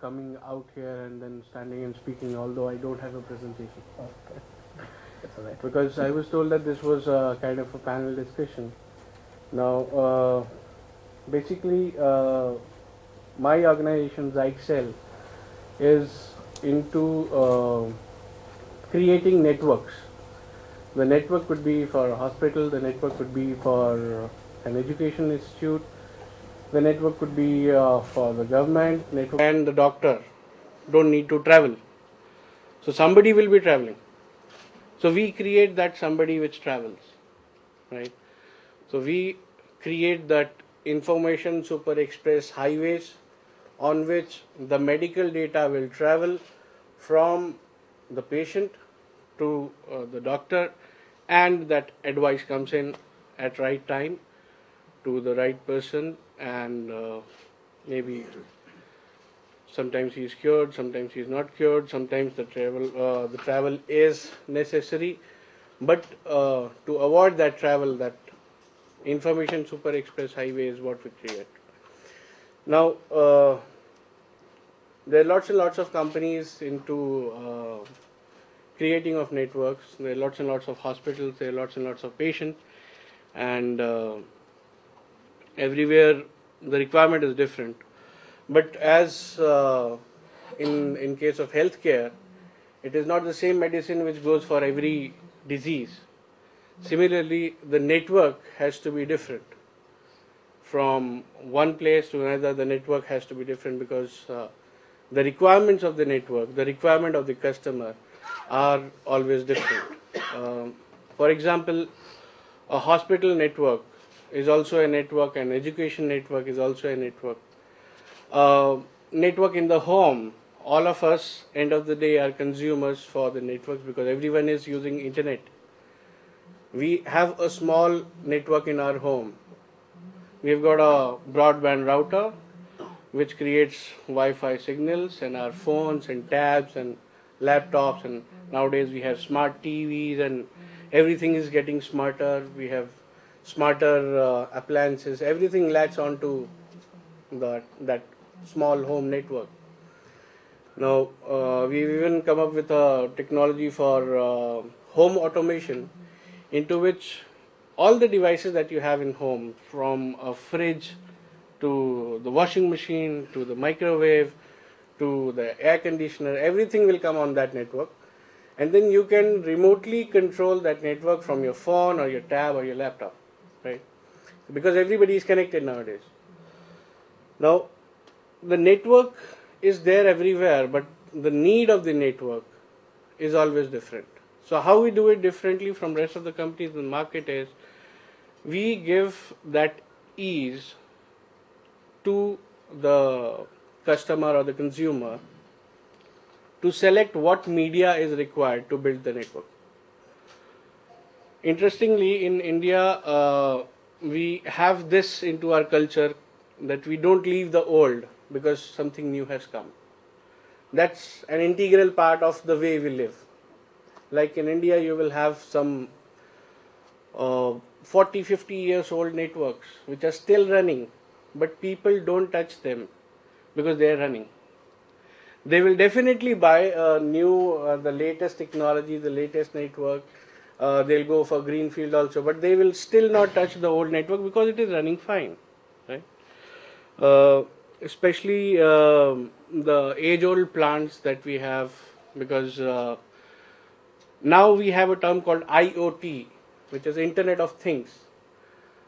coming out here and then standing and speaking, although I don't have a presentation. Okay. That's all right. Because I was told that this was kind of a panel discussion. Now, basically, my organization, Zyxel, is into creating networks. The network could be for a hospital, the network could be for an education institute, the network could be for the government, network, and the doctor don't need to travel. So somebody will be traveling. So we create that somebody which travels, right? So we create that information super express highways on which the medical data will travel from the patient to the doctor, and that advice comes in at right time to the right person, and maybe sometimes he is cured, sometimes he is not cured, sometimes the travel is necessary, but to avoid that travel, that information super express highway is what we create. Now, there are lots and lots of companies into creating of networks. There are lots and lots of hospitals. There are lots and lots of patients, and everywhere the requirement is different. But as in case of healthcare, it is not the same medicine which goes for every disease. Similarly, the network has to be different. From one place to another, the network has to be different because the requirements of the network, the requirement of the customer are always different. For example, a hospital network is also a network, an education network is also a network. Network in the home, all of us, end of the day, are consumers for the networks because everyone is using internet. We have a small network in our home. We've got a broadband router which creates Wi-Fi signals, and our phones and tabs and laptops, and nowadays we have smart TVs and everything is getting smarter. We have smarter appliances. Everything latches onto that small home network. Now, we've even come up with a technology for home automation, into which all the devices that you have in home, from a fridge to the washing machine to the microwave to the air conditioner, everything will come on that network. And then you can remotely control that network from your phone or your tab or your laptop, right? Because everybody is connected nowadays. Now, the network is there everywhere, but the need of the network is always different. So how we do it differently from rest of the companies in the market is we give that ease to the customer or the consumer to select what media is required to build the network. Interestingly, in India, we have this into our culture that we don't leave the old because something new has come. That's an integral part of the way we live. Like in India, you will have some 40, 50 years old networks which are still running, but people don't touch them because they are running. They will definitely buy a new, the latest technology, the latest network. They'll go for greenfield also, but they will still not touch the old network because it is running fine, right? Especially the age-old plants that we have, because now we have a term called IoT, which is Internet of Things.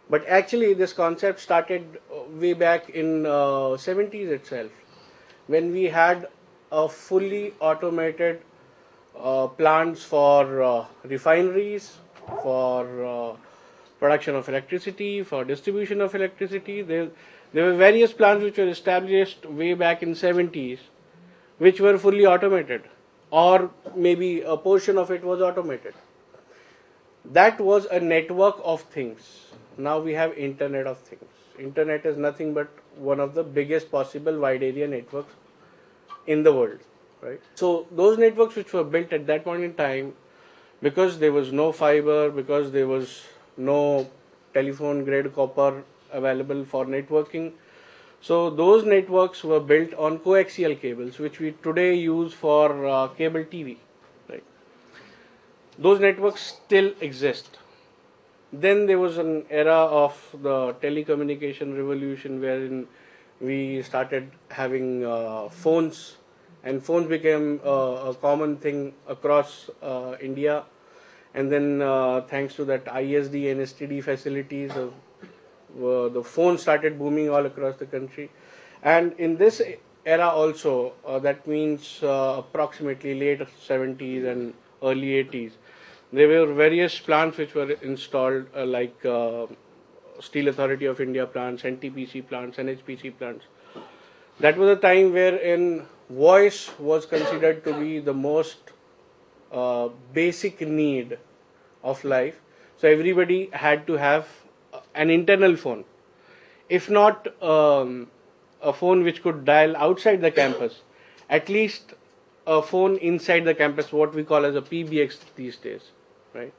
But actually, this concept started way back in 70s itself, when we had a fully automated plants for refineries, for production of electricity, for distribution of electricity. There were various plants which were established way back in 70s, which were fully automated, or maybe a portion of it was automated. That was a network of things. Now we have Internet of Things. Internet is nothing but one of the biggest possible wide area networks in the world, right? So those networks which were built at that point in time, because there was no fiber, because there was no telephone grade copper available for networking, So those networks were built on coaxial cables, which we today use for cable TV. Right? Those networks still exist. Then there was an era of the telecommunication revolution wherein we started having phones, and phones became a common thing across India. And then thanks to that ISD and STD facilities, the phone started booming all across the country. And in this era also, that means approximately late 70s and early 80s, there were various plants which were installed like Steel Authority of India plants, NTPC plants, NHPC plants. That was a time wherein voice was considered to be the most basic need of life. So everybody had to have an internal phone. If not a phone which could dial outside the campus, at least a phone inside the campus, what we call as a PBX these days, right?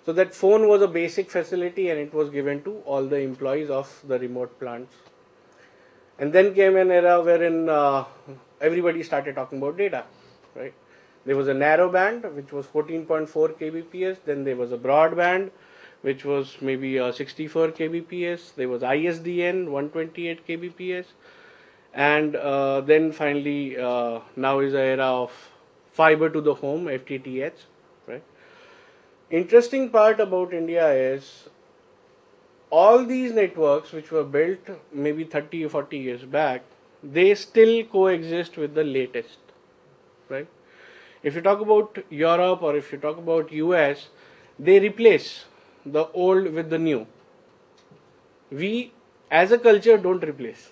So that phone was a basic facility and it was given to all the employees of the remote plants. And then came an era wherein everybody started talking about data, right? There was a narrow band which was 14.4 kbps, then there was a broadband which was maybe 64 kbps, there was ISDN 128 kbps, and then finally now is the era of fiber to the home, FTTH, right? Interesting part about India is all these networks which were built maybe 30 or 40 years back, they still coexist with the latest, right? If you talk about Europe or if you talk about US, they replace the old with the new. We as a culture don't replace.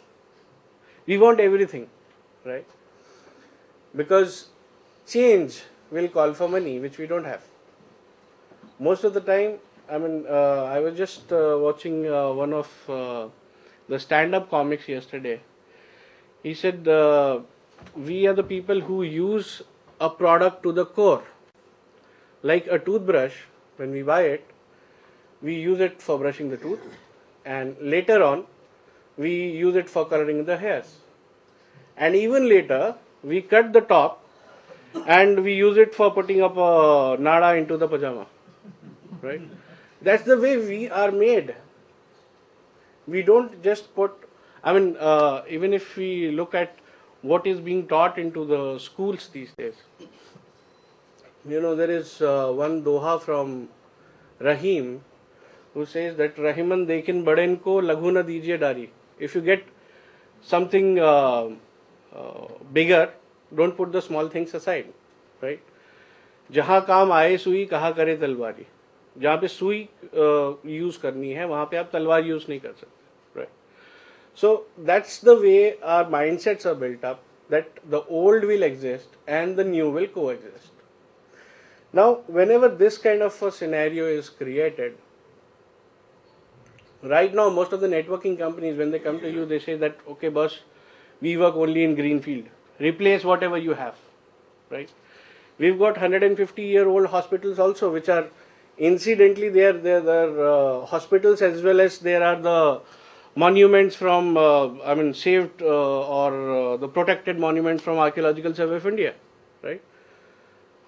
We want everything, right? Because change will call for money, which we don't have. Most of the time, I mean, I was just watching one of the stand-up comics yesterday. He said, we are the people who use a product to the core. Like a toothbrush, when we buy it, we use it for brushing the tooth, and later on, we use it for coloring the hairs. And even later, we cut the top and we use it for putting up a nada into the pajama. Right? That's the way we are made. We don't just put, I mean, even if we look at what is being taught into the schools these days, you know, there is one doha from Rahim who says that Rahiman dekin baden ko laghu na dijiye dari. If you get something bigger, don't put the small things aside, right? जहाँ काम आए सुई कहाँ करे तलवारी. जहाँ पे सुई यूज करनी है वहाँ पे आप तलवार यूज नहीं कर सकते, right? So that's the way our mindsets are built up, that the old will exist and the new will coexist. Now, whenever this kind of a scenario is created, right now most of the networking companies, when they come to you, they say that, okay boss, we work only in greenfield, replace whatever you have, right? We've got 150-year-old hospitals also, which are incidentally they are hospitals, as well as there are the monuments from saved or the protected monuments from Archaeological Survey of India, right?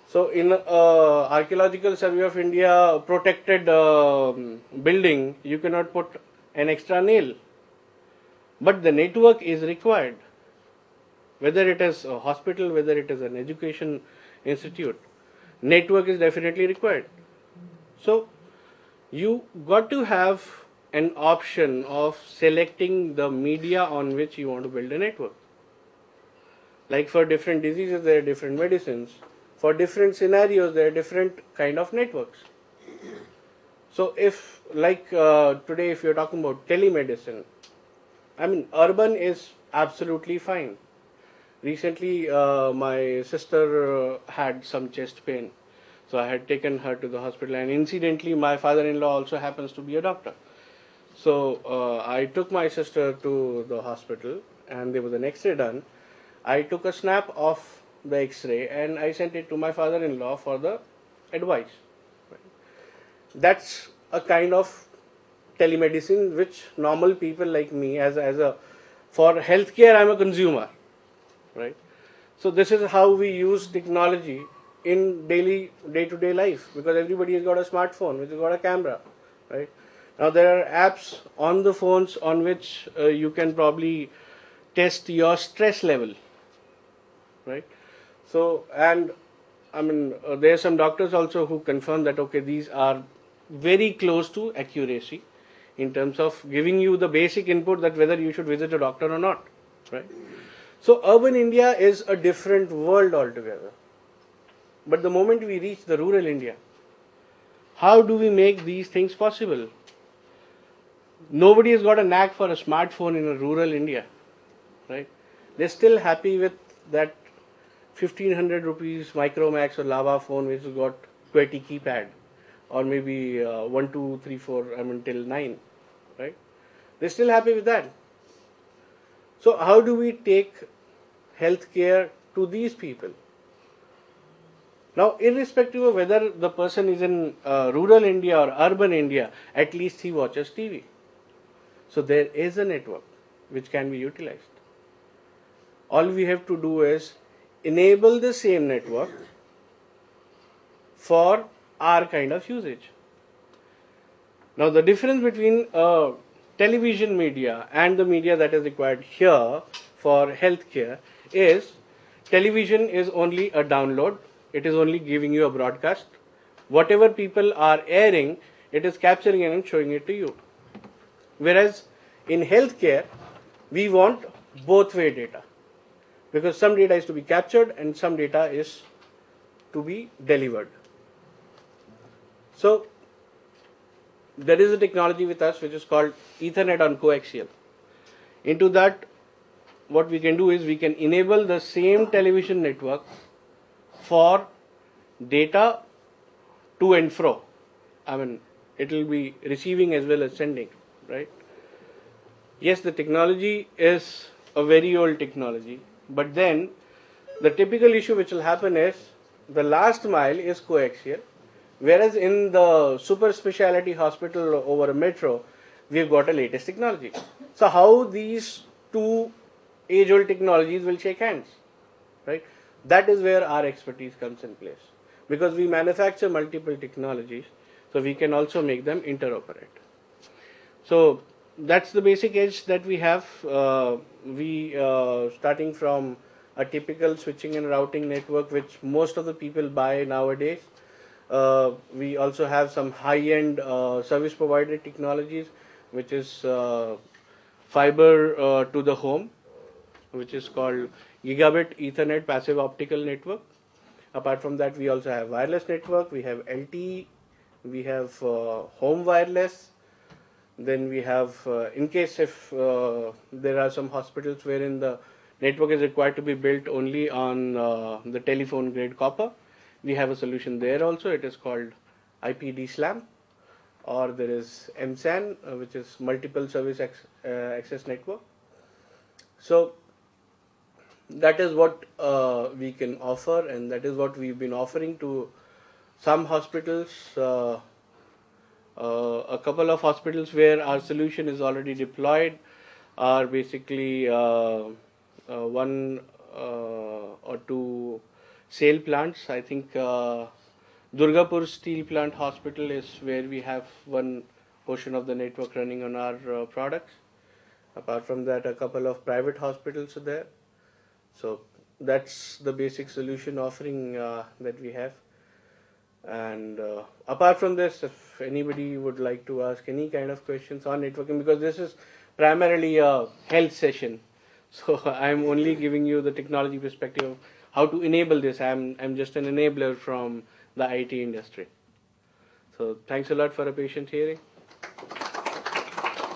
So in Archaeological Survey of India protected building, you cannot put an extra nail, but the network is required, whether it is a hospital, whether it is an education institute. Network is definitely required. So you got to have an option of selecting the media on which you want to build a network. Like for different diseases, there are different medicines. For different scenarios, there are different kind of networks. So if, like today, if you're talking about telemedicine, I mean, urban is absolutely fine. Recently, my sister had some chest pain. So I had taken her to the hospital, and incidentally, my father-in-law also happens to be a doctor. So I took my sister to the hospital, and there was an X-ray done. I took a snap of the X-ray and I sent it to my father-in-law for the advice. That's a kind of telemedicine which normal people like me, as a For healthcare, I'm a consumer, right? So this is how we use technology in day-to-day life, because everybody has got a smartphone which has got a camera, right? Now there are apps on the phones on which you can probably test your stress level, right? So, and I mean, there are some doctors also who confirm that okay, these are very close to accuracy in terms of giving you the basic input that whether you should visit a doctor or not, right? So urban India is a different world altogether. But the moment we reach the rural India, how do we make these things possible? Nobody has got a knack for a smartphone in a rural India, right? They're still happy with that 1500 rupees Micromax or Lava phone which has got QWERTY keypad, or maybe 1, 2, 3, 4, I mean till 9, right? They're still happy with that. So how do we take healthcare to these people? Now, irrespective of whether the person is in rural India or urban India, at least he watches TV. So there is a network which can be utilized. All we have to do is enable the same network for our kind of usage. Now, the difference between television media and the media that is required here for healthcare is television is only a download. It is only giving you a broadcast. Whatever people are airing, it is capturing and showing it to you. Whereas in healthcare, we want both way data, because some data is to be captured and some data is to be delivered. So there is a technology with us which is called Ethernet on coaxial. Into that, what we can do is we can enable the same television network for data to and fro. I mean, it will be receiving as well as sending, right? Yes, the technology is a very old technology, but then the typical issue which will happen is the last mile is coaxial, whereas in the super specialty hospital over a metro, we've got a latest technology. So how these two age-old technologies will shake hands, right? That is where our expertise comes in place, because we manufacture multiple technologies, so we can also make them interoperate. So that's the basic edge that we have. Starting from a typical switching and routing network, which most of the people buy nowadays. We also have some high-end service provider technologies, which is fiber to the home, which is called Gigabit Ethernet Passive Optical Network. Apart from that, we also have wireless network, we have LTE, we have home wireless. Then we have, in case if there are some hospitals wherein the network is required to be built only on the telephone grade copper, we have a solution there also. It is called IPD-SLAM, or there is MSAN, which is multiple service access network. So that is what we can offer, and that is what we've been offering to some hospitals. A couple of hospitals where our solution is already deployed are basically one or two SAIL plants. I think Durgapur Steel Plant Hospital is where we have one portion of the network running on our products. Apart from that, a couple of private hospitals are there. So that's the basic solution offering that we have. And apart from this, if anybody would like to ask any kind of questions on networking, because this is primarily a health session, so I'm only giving you the technology perspective of how to enable this. I'm just an enabler from the IT industry. So thanks a lot for a patient hearing.